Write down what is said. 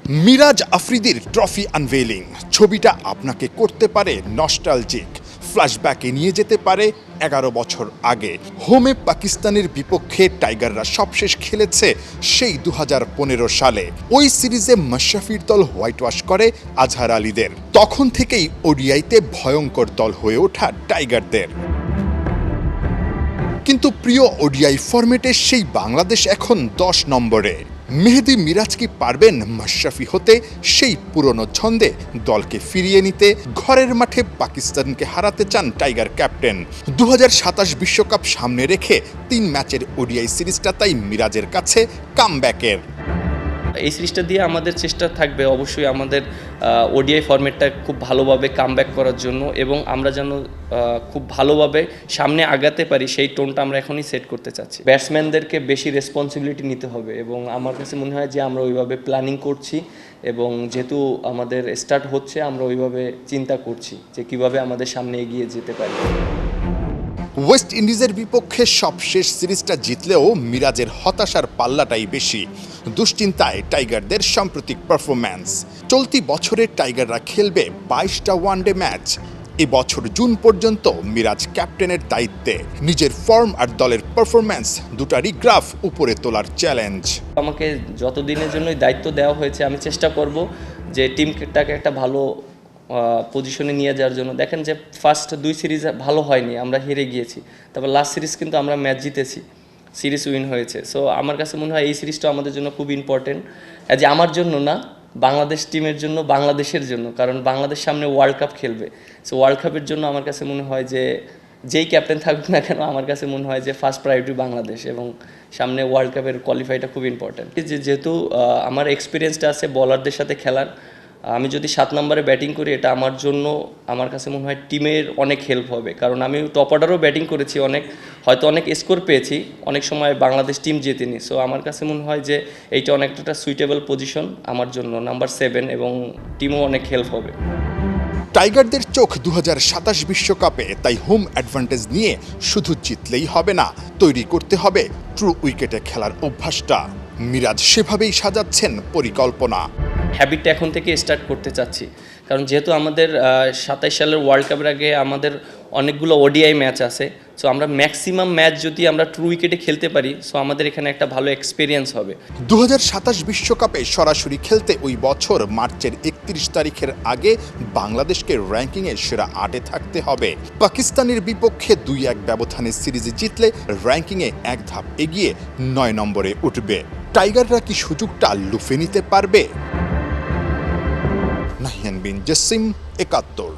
Miraj আফ্রিদির trophy আনভেইলিং ছবিটা আপনাকে করতে পারে নস্টালজিক, ফ্ল্যাশব্যাকে নিয়ে যেতে পারে 11 বছর আগে। হোমে পাকিস্তানের বিপক্ষে টাইগাররা সবশেষ খেলেছে সেই 2015 সালে। ওই সিরিজে মাশরাফির দল হোয়াইট ওয়াশ করে আজহার আলীদের। তখন থেকেই ওডিআইতে ভয়ঙ্কর দল হয়ে ওঠা টাইগারদের। কিন্তু প্রিয় ওডিআই ফরম্যাটে সেই বাংলাদেশ এখন 10 নম্বরে। মেহেদী মিরাজ কি পারবেন মাশরাফি হতে সেই পুরনো ছন্দে দলকে ফিরিয়ে নিতে? ঘরের মাঠে পাকিস্তানকে হারাতে চান টাইগার ক্যাপ্টেন। 2027 বিশ্বকাপ সামনে রেখে 3 ম্যাচের ওডিআই সিরিজটা তাই মিরাজের কাছে কামব্যাকের। এই সিরিজটা দিয়ে আমাদের চেষ্টা থাকবে অবশ্যই আমাদের ওডিআই ফরম্যাটটা খুব ভালোভাবে কামব্যাক করার জন্য, এবং আমরা যেন খুব ভালোভাবে সামনে আগাতে পারি সেই টোনটা আমরা এখনই সেট করতে চাচ্ছি। ব্যাটসম্যানদেরকে বেশি রেসপন্সিবিলিটি নিতে হবে, এবং আমার কাছে মনে হয় যে আমরা ওইভাবে প্ল্যানিং করছি, এবং যেহেতু আমাদের স্টার্ট হচ্ছে আমরা ওইভাবে চিন্তা করছি যে কীভাবে আমাদের সামনে এগিয়ে যেতে পারি। ওয়েস্ট ইন্ডিজের বিপক্ষে সবশেষ সিরিজটা জিতলেও মিরাজের হতাশার পাল্লাটাই বেশি। দুশ্চিন্তায় টাইগারদের সাম্প্রতিক পারফরম্যান্স। চলতি বছরে টাইগাররা খেলবে 22টা ওয়ানডে ম্যাচ। এবছর জুন পর্যন্ত মিরাজ ক্যাপ্টেনের দায়িত্বে। নিজের ফর্ম আর দলের পারফরম্যান্স দুটারই গ্রাফ উপরে তোলার চ্যালেঞ্জ। আমাকে যতদিনের জন্যই দায়িত্ব দেওয়া হয়েছে আমি চেষ্টা করব যে টিমটাকে একটা ভালো পজিশনে নিয়ে যাওয়ার জন্য। দেখেন যে ফার্স্ট 2 সিরিজ ভালো হয়নি, আমরা হেরে গিয়েছি। তারপর লাস্ট সিরিজ কিন্তু আমরা ম্যাচ জিতেছি, সিরিজ উইন হয়েছে। সো আমার কাছে মনে হয় এই সিরিজটা আমাদের জন্য খুব ইম্পর্টেন্ট, যে আমার জন্য না, বাংলাদেশ টিমের জন্য, বাংলাদেশের জন্য। কারণ বাংলাদেশ সামনে ওয়ার্ল্ড কাপ খেলবে। সো ওয়ার্ল্ড কাপের জন্য আমার কাছে মনে হয় যে যেই ক্যাপ্টেন থাকুক না কেন, আমার কাছে মনে হয় যে ফার্স্ট প্রায়োরিটি বাংলাদেশ, এবং সামনে ওয়ার্ল্ড কাপের কোয়ালিফাইটা খুব ইম্পর্টেন্ট। যেহেতু আমার এক্সপিরিয়েন্সটা আছে বলারদের সাথে খেলার, আমি যদি 7 নম্বরে ব্যাটিং করি এটা আমার জন্য, আমার কাছে মনে হয় টিমের অনেক হেল্প হবে। কারণ আমি টপ অর্ডারও ব্যাটিং করেছি, হয়তো অনেক স্কোর পেয়েছি, অনেক সময় বাংলাদেশ টিম জেতেনি। সো আমার কাছে মনে হয় যে এইটা অনেকটা সুইটেবল পজিশন আমার জন্য, নাম্বার 7, এবং টিমও অনেক হেল্প হবে। টাইগারদের চোখ 2027 বিশ্বকাপে, তাই হোম অ্যাডভান্টেজ নিয়ে শুধু জিতলেই হবে না, তৈরি করতে হবে ট্রু উইকেটে খেলার অভ্যাসটা। মিরাজ সেভাবেই সাজাচ্ছেন পরিকল্পনা। হ্যাবিটটা এখন থেকে স্টার্ট করতে চাচ্ছি, কারণ যেহেতু আমাদের 27 সালের ওয়ার্ল্ড কাপের আগে আমাদের অনেকগুলো ওডিআই ম্যাচ আছে। সো আমরা ম্যাক্সিমাম ম্যাচ যদি আমরা ট্রু উইকেটে খেলতে পারি, সো আমাদের এখানে একটা ভালো এক্সপিরিয়েন্স হবে। 2027 বিশ্বকাপে সরাসরি খেলতে ওই বছর মার্চের 31 তারিখের আগে বাংলাদেশকে র্যাঙ্কিংয়ে সেরা 8-এ থাকতে হবে। পাকিস্তানের বিপক্ষে 2-1 ব্যবধানে সিরিজে জিতলে র্যাঙ্কিংয়ে 1 ধাপ এগিয়ে 9 নম্বরে উঠবে। টাইগাররা কি সুযোগটা লুফে নিতে পারবে? নাহিয়ান বিন জসিম, 71।